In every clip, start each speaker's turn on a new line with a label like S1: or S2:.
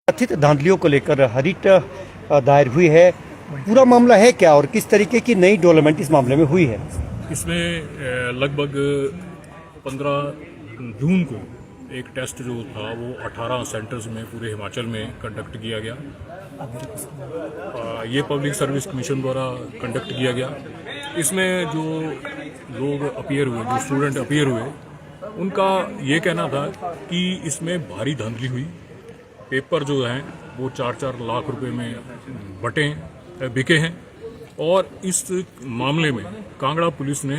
S1: कथित धांधलियों को लेकर रिट दायर हुई है। पूरा मामला है क्या और किस तरीके की नई डेवलपमेंट इस मामले में हुई है?
S2: इसमें लगभग 15 जून को एक टेस्ट जो था वो 18 सेंटर्स में पूरे हिमाचल में कंडक्ट किया गया। ये पब्लिक सर्विस कमीशन द्वारा कंडक्ट किया गया। इसमें जो लोग अपीयर हुए, जो स्टूडेंट अपीयर हुए, उनका ये कहना था कि इसमें भारी धांधली हुई। पेपर जो हैं वो 4-4 लाख रुपए में बिके हैं और इस मामले में कांगड़ा पुलिस ने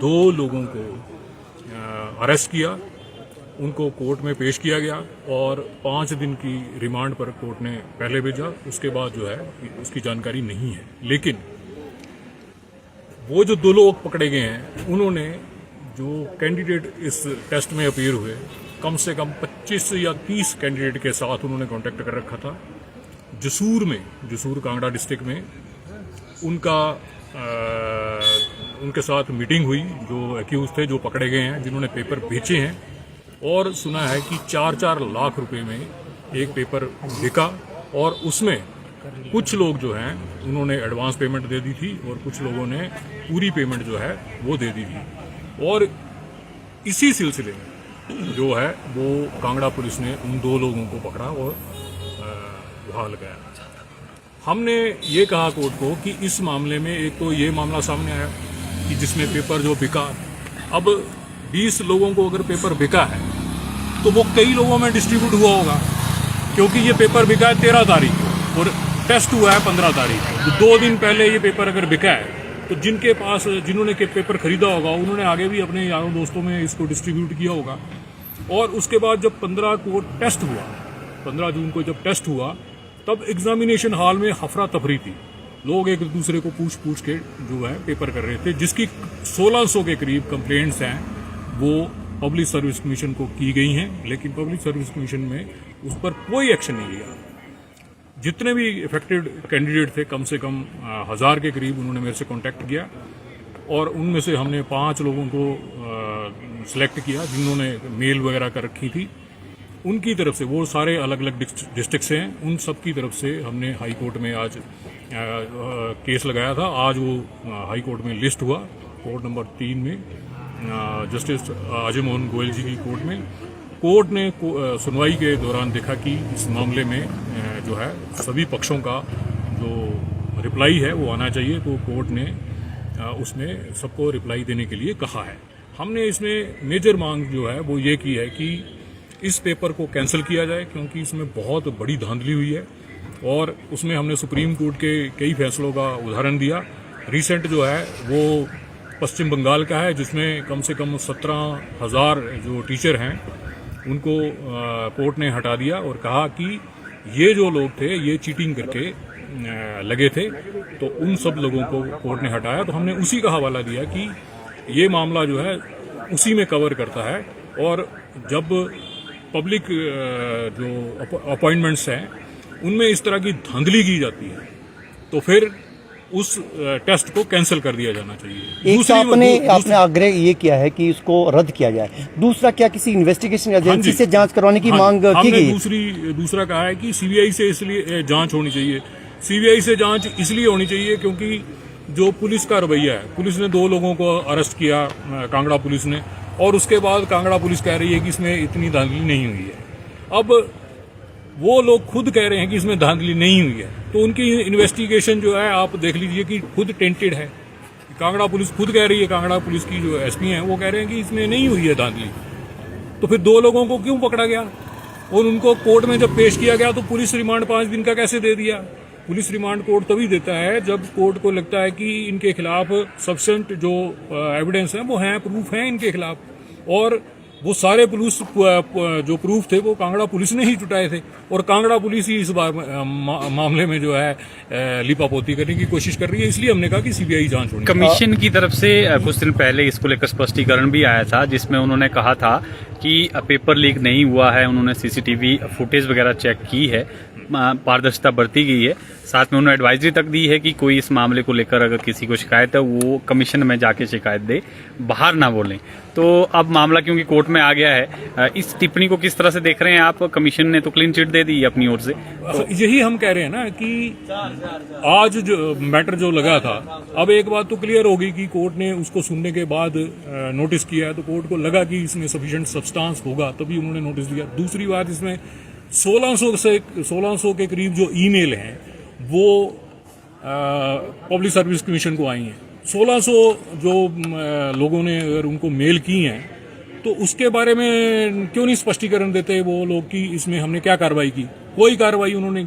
S2: 2 लोगों को अरेस्ट किया, उनको कोर्ट में पेश किया गया और 5 दिन की रिमांड पर कोर्ट ने पहले भेजा। उसके बाद जो है उसकी जानकारी नहीं है, लेकिन वो जो 2 लोग पकड़े गए हैं उन्होंने जो कैंडिडेट इस टेस्ट में अपीयर हुए, कम से कम 25 या 30 कैंडिडेट के साथ उन्होंने कांटेक्ट कर रखा था। जसूर कांगड़ा डिस्ट्रिक्ट में उनके साथ मीटिंग हुई। जो एक्यूज थे, जो पकड़े गए हैं, जिन्होंने पेपर बेचे हैं, और सुना है कि 4-4 लाख रुपए में एक पेपर बिका और उसमें कुछ लोग जो हैं उन्होंने एडवांस पेमेंट दे दी थी और कुछ लोगों ने पूरी पेमेंट जो है वो दे दी थी। और इसी सिलसिले में जो है वो कांगड़ा पुलिस ने उन 2 लोगों को पकड़ा और वहां लगाया। हमने ये कहा कोर्ट को कि इस मामले में एक तो ये मामला सामने आया कि जिसमें पेपर जो बिका, अब 20 लोगों को अगर पेपर बिका है तो वो कई लोगों में डिस्ट्रीब्यूट हुआ होगा, क्योंकि ये पेपर बिका है 13 तारीख को और टेस्ट हुआ है 15 तारीख को। तो 2 दिन पहले ये पेपर अगर बिका है तो जिन्होंने पेपर खरीदा होगा उन्होंने आगे भी अपने यारों दोस्तों में इसको डिस्ट्रीब्यूट किया होगा। और उसके बाद जब 15 को टेस्ट हुआ, 15 जून को जब टेस्ट हुआ, तब एग्जामिनेशन हॉल में हफरा तफरी थी। लोग एक दूसरे को पूछ के जो है पेपर कर रहे थे, जिसकी 1600 के करीब कंप्लेंट्स हैं वो पब्लिक सर्विस कमीशन को की गई हैं, लेकिन पब्लिक सर्विस कमीशन में उस पर कोई एक्शन नहीं लिया। जितने भी इफेक्टेड कैंडिडेट थे, कम से कम 1000 के करीब, उन्होंने मेरे से कांटेक्ट किया और उनमें से हमने 5 लोगों को सिलेक्ट किया जिन्होंने मेल वगैरह कर रखी थी। उनकी तरफ से, वो सारे अलग अलग डिस्ट्रिक्ट से हैं, उन सब की तरफ से हमने हाई कोर्ट में आज केस लगाया था। आज वो हाई कोर्ट में लिस्ट हुआ, कोर्ट नंबर 3 में, जस्टिस अजय मोहन गोयल जी की कोर्ट में। कोर्ट ने सुनवाई के दौरान देखा कि इस मामले में जो है सभी पक्षों का जो रिप्लाई है वो आना चाहिए, तो कोर्ट ने उसमें सबको रिप्लाई देने के लिए कहा है। हमने इसमें मेजर मांग जो है वो ये की है कि इस पेपर को कैंसिल किया जाए, क्योंकि इसमें बहुत बड़ी धांधली हुई है और उसमें हमने सुप्रीम कोर्ट के कई फैसलों का उदाहरण दिया। रिसेंट जो है वो पश्चिम बंगाल का है, जिसमें कम से कम 17,000 जो टीचर हैं उनको कोर्ट ने हटा दिया और कहा कि ये जो लोग थे ये चीटिंग करके लगे थे, तो उन सब लोगों को कोर्ट ने हटाया। तो हमने उसी का हवाला दिया कि ये मामला जो है उसी में कवर करता है, और जब पब्लिक जो अपॉइंटमेंट्स हैं उनमें इस तरह की धांधली की जाती है तो फिर उस टेस्ट को कैंसिल कर दिया जाना चाहिए।
S1: एक आपने आग्रह ये किया है कि इसको रद्द किया जाए, दूसरा क्या किसी इन्वेस्टिगेशन एजेंसी से जांच करवाने की मांग की गई?
S2: दूसरा कहा है कि सीबीआई से इसलिए जांच होनी चाहिए। सीबीआई से जांच इसलिए होनी चाहिए क्योंकि जो पुलिस का रवैया है, पुलिस ने 2 लोगों को अरेस्ट किया, कांगड़ा पुलिस ने, और उसके बाद कांगड़ा पुलिस कह रही है कि इसमें इतनी धांधली नहीं हुई है। अब वो लोग खुद कह रहे हैं कि इसमें धांधली नहीं हुई है, तो उनकी इन्वेस्टिगेशन जो है आप देख लीजिए कि खुद टेंटेड है। कांगड़ा पुलिस खुद कह रही है, कांगड़ा पुलिस की जो एसपी हैं वो कह रहे हैं कि इसमें नहीं हुई है धांधली। तो फिर 2 लोगों को क्यों पकड़ा गया और उनको कोर्ट में जब पेश किया गया तो पुलिस रिमांड 5 दिन का कैसे दे दिया? पुलिस रिमांड कोर्ट तभी देता है जब कोर्ट को लगता है कि इनके खिलाफ सफिशिएंट जो एविडेंस है वो हैं, प्रूफ हैं इनके खिलाफ, और वो सारे पुलिस जो प्रूफ थे वो कांगड़ा पुलिस ने ही जुटाए थे, और कांगड़ा पुलिस ही इस बार मामले में जो है लिपापोती करने की कोशिश कर रही है। इसलिए हमने कहा कि सीबीआई जांच होनी।
S3: कमीशन की तरफ से कुछ दिन पहले इसको लेकर स्पष्टीकरण भी आया था, जिसमें उन्होंने कहा था कि पेपर लीक नहीं हुआ है, उन्होंने सीसीटीवी फुटेज वगैरह चेक की है, पारदर्शिता बरती गई है। साथ में उन्होंने एडवाइजरी तक दी है कि कोई इस मामले को लेकर अगर किसी को शिकायत है वो कमीशन में जाके शिकायत दे, बाहर ना बोलें। तो अब मामला क्योंकि कोर्ट में आ गया है, इस टिप्पणी को किस तरह से देख रहे हैं आप? कमीशन ने तो क्लीन चिट दे दी अपनी ओर से।
S2: तो यही हम कह रहे हैं ना कि आज जो मैटर जो लगा था, अब एक बात तो क्लियर होगी कि कोर्ट ने उसको सुनने के बाद नोटिस किया है, तो कोर्ट को लगा कि इसमें सफिशिएंट सब्सटेंस होगा तभी उन्होंने नोटिस दिया। दूसरी बात, इसमें 1600 के करीब जो ईमेल हैं वो पब्लिक सर्विस कमीशन को आई हैं। 1600 जो लोगों ने अगर उनको मेल की हैं तो उसके बारे में क्यों नहीं स्पष्टीकरण देते वो लोग कि इसमें हमने क्या कार्रवाई की? कोई कार्रवाई उन्होंने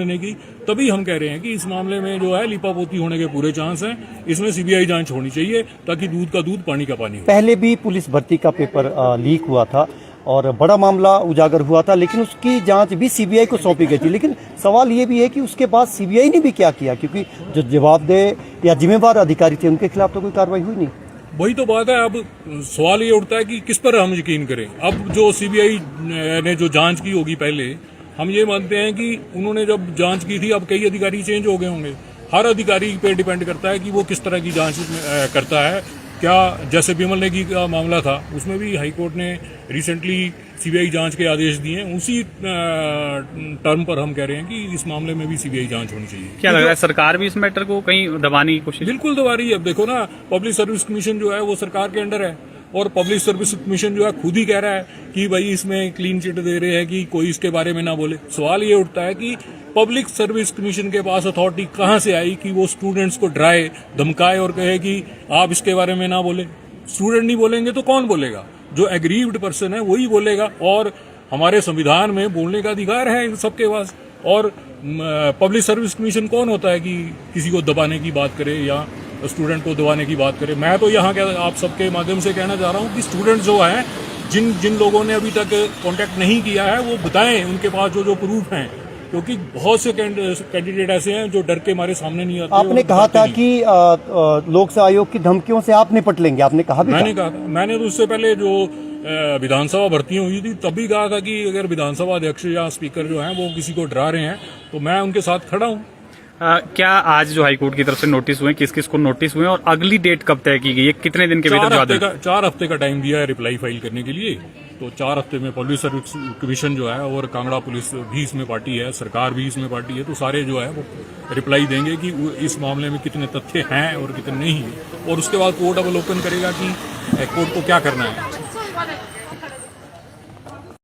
S2: नहीं की। तभी हम कह रहे हैं कि इस मामले में जो है लीपापोती होने के पूरे चांस हैं। इसमें सीबीआई जांच होनी चाहिए ताकि दूध का दूध पानी का पानी हो।
S1: पहले भी पुलिस भर्ती का पेपर लीक हुआ था और बड़ा मामला उजागर हुआ था, लेकिन उसकी जांच भी सीबीआई को सौंपी गई थी। लेकिन सवाल ये भी है कि उसके बाद सीबीआई ने भी क्या किया, क्योंकि जो जवाबदेह या जिम्मेवार अधिकारी थे उनके खिलाफ तो कोई कार्रवाई हुई नहीं।
S2: वही तो बात है। अब सवाल ये उठता है कि किस पर हम यकीन करें। अब जो सीबीआई ने जो जांच की होगी, पहले हम ये मानते हैं कि उन्होंने जब जांच की थी, अब कई अधिकारी चेंज हो गए होंगे। हर अधिकारी पे डिपेंड करता है कि वो किस तरह की जांच करता है। क्या जैसे विमल नेगी का मामला था, उसमें भी हाईकोर्ट ने रिसेंटली सीबीआई जांच के आदेश दिए हैं। उसी टर्म पर हम कह रहे हैं कि इस मामले में भी सीबीआई जांच होनी चाहिए।
S3: क्या लग रहा है सरकार भी इस मैटर को कहीं दबाने की कोशिश?
S2: बिल्कुल दबा रही है। अब देखो ना, पब्लिक सर्विस कमीशन जो है वो सरकार के अंडर है और पब्लिक सर्विस कमीशन जो है खुद ही कह रहा है कि भाई इसमें क्लीन चिट दे रहे हैं कि कोई इसके बारे में ना बोले। सवाल ये उठता है कि पब्लिक सर्विस कमीशन के पास अथॉरिटी कहां से आई कि वो स्टूडेंट्स को डराए, धमकाए और कहे कि आप इसके बारे में ना बोले। स्टूडेंट नहीं बोलेंगे तो कौन बोलेगा? जो एग्रीव्ड पर्सन है वही बोलेगा। और हमारे संविधान में बोलने का अधिकार है इन सबके पास। और पब्लिक सर्विस कमीशन कौन होता है कि किसी को दबाने की बात करे या स्टूडेंट को दबाने की बात करे? मैं तो यहाँ आप सबके माध्यम से कहना चाह रहा हूँ कि स्टूडेंट जो है, जिन लोगों ने अभी तक कांटेक्ट नहीं किया है वो बताएं उनके पास जो प्रूफ हैं, क्योंकि बहुत से कैंडिडेट ऐसे हैं जो डर के मारे सामने नहीं आते।
S1: आपने कहा था कि लोक सेवा आयोग की धमकियों से आप निपट लेंगे, आपने कहा भी
S2: मैंने कहा था। मैंने तो उससे पहले जो विधानसभा भर्तियां हुई थी तभी कहा था कि अगर विधानसभा अध्यक्ष या स्पीकर जो हैं वो किसी को डरा रहे हैं तो मैं उनके साथ खड़ा हूँ।
S3: क्या आज जो हाईकोर्ट की तरफ से नोटिस हुए, किस किस को नोटिस हुए और अगली डेट कब तय की गई है? कितने दिन के भीतर?
S2: 4 हफ्ते का टाइम दिया है रिप्लाई फाइल करने के लिए। तो 4 हफ्ते में पब्लिक सर्विस कमीशन जो है और कांगड़ा पुलिस भी इसमें पार्टी है, सरकार भी इसमें पार्टी है, तो सारे जो है वो रिप्लाई देंगे कि इस मामले में कितने तथ्य हैं और कितने नहीं है। और उसके बाद कोर्ट अवलोकन करेगा कि कोर्ट को क्या करना है।